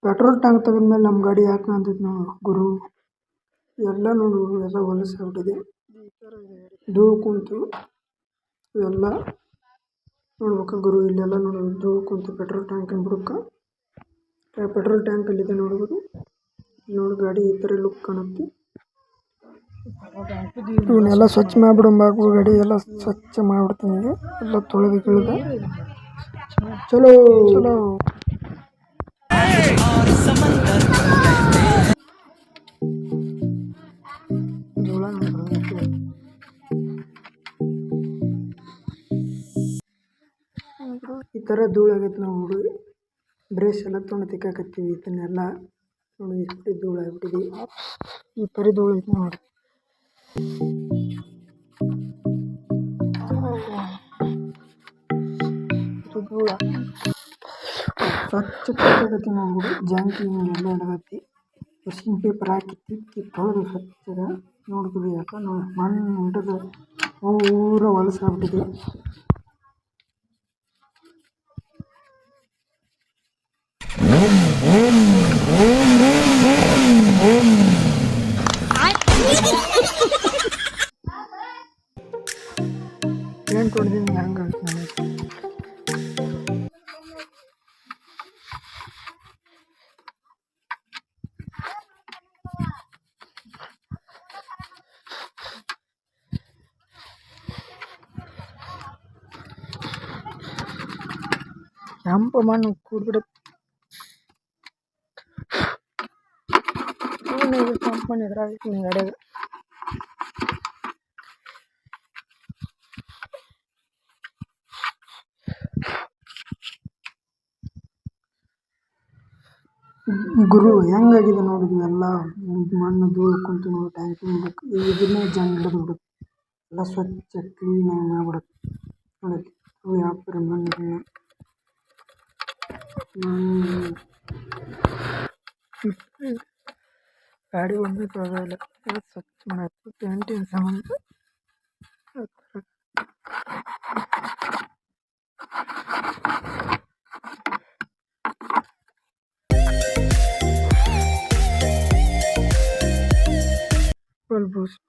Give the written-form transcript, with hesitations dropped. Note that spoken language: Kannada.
ಪೆಟ್ರೋಲ್ ಟ್ಯಾಂಕ್ ತೆಗೆದ್ಮೇಲೆ ನಮ್ಮ ಗಾಡಿ ಯಾಕೆ ಕಾಣ್ತೈತೆ ನೋಡು ಗುರು. ಎಲ್ಲ ನೋಡು ಎಲ್ಲ ಹೊಲಸು ಆಗ್ಬಿಟ್ಟಿದೆ. ಧೂಳು ಕುಂತು ಇವೆಲ್ಲ ನೋಡ್ಬೇಕು ಗುರು. ಇಲ್ಲೆಲ್ಲ ನೋಡು ಧೂಳು ಕುಂತು ಪೆಟ್ರೋಲ್ ಟ್ಯಾಂಕಿನ ಬುಡಕ್ಕೆ. ಪೆಟ್ರೋಲ್ ಟ್ಯಾಂಕ್ ಅಲ್ಲಿದೆ ನೋಡ್ಬೋದು. ನೋಡಿ ಗಾಡಿ ಈ ಥರ ಲುಕ್ ಕಾಣುತ್ತೆ. ಇವನ್ನೆಲ್ಲ ಸ್ವಚ್ಛ ಮಾಡಿಬಿಡಂಬಾಕು. ಗಾಡಿ ಎಲ್ಲ ಸ್ವಚ್ಛ ಮಾಡಿಬಿಡ್ತೀನಿ ಈಗ. ಎಲ್ಲ ತೊಳೆದು ಗಿಳಿದ ಚಲೋ ಚಲೋ. ಈ ಥರ ಧೂಳು ಆಗೈತೆ. ನಾವು ಹುಡುಗಿ ಬ್ರೇಸ್ ಎಲ್ಲ ತೊಗೊಂಡು ತಿಕ್ಕಾಕತ್ತೀವಿ. ಇದನ್ನೆಲ್ಲ ನೋಡಿ ಎಷ್ಟು ಧೂಳು ಆಗ್ಬಿಟ್ಟಿದೆ. ಈ ಥರ ಧೂಳು ಐತೆ ನೋಡಿ. ಧೂಳ ಸ್ವಚ್ಛ ತಿಕ್ಕಾಕತ್ತೀವಿ ನಾವು ಹುಡುಗಿ. ಜಾಂಕಿ ಹಿಂಗೆಲ್ಲ ಹಿಡ್ದೈತಿ. ವಾಷಿಂಗ್ ಪೇಪರ್ ಹಾಕಿ ತಿಕ್ಕಿ ತೊಳೆದು ಸ್ವಚ್ಛಗ ನೋಡ್ತೀವಿ. ಯಾಕೆ ನೋಡಿ ಮಣ್ಣು ಹಿಡಿದು ಪೂರ ಹೊಲಸಾಗ್ಬಿಟ್ಟಿದೆ. ಏನು ತೊಳೆದೀನಿ ಹಂಗೆ ನನಗೆ. ಕೆಂಪು ಮಣ್ಣು ಕೂಡ್ಬಿಡುತ್ತೆ. ಕೆಂಪು ಮಣ್ಣು ಇದ್ರಾಗ ಗಾಡಿಯಾಗ. ಗುರು ಹೆಂಗಾಗಿದೆ ನೋಡಿದ್ವಿ. ಎಲ್ಲ ಮಣ್ಣು ಧೂಳು ಕುಂತು ನೋಡಿ ಟ್ಯಾಂಕಿ ಮಾಡಬೇಕು. ಇದನ್ನೇ ಜಂಗ್ ಹಿಡಿದು ಬಿಡುತ್ತೆ. ಎಲ್ಲ ಸ್ವಚ್ಛ ಕ್ಲೀನಾಗಿ ಮಾಡ್ಬಿಡುತ್ತೆ. ನೋಡಕ್ಕೆ ಯಾವ ಥರ ಮಣ್ಣು ಗಾಡಿ ಒಮ್ಮೆ ತೊಳೆದಿಲ್ಲ. ಎಲ್ಲ ಸ್ವಚ್ಛ ಮಾಡಬೇಕು. ಪೇಂಟಿನ ಸಂಬಂಧ ಬೂಸ್ಟ್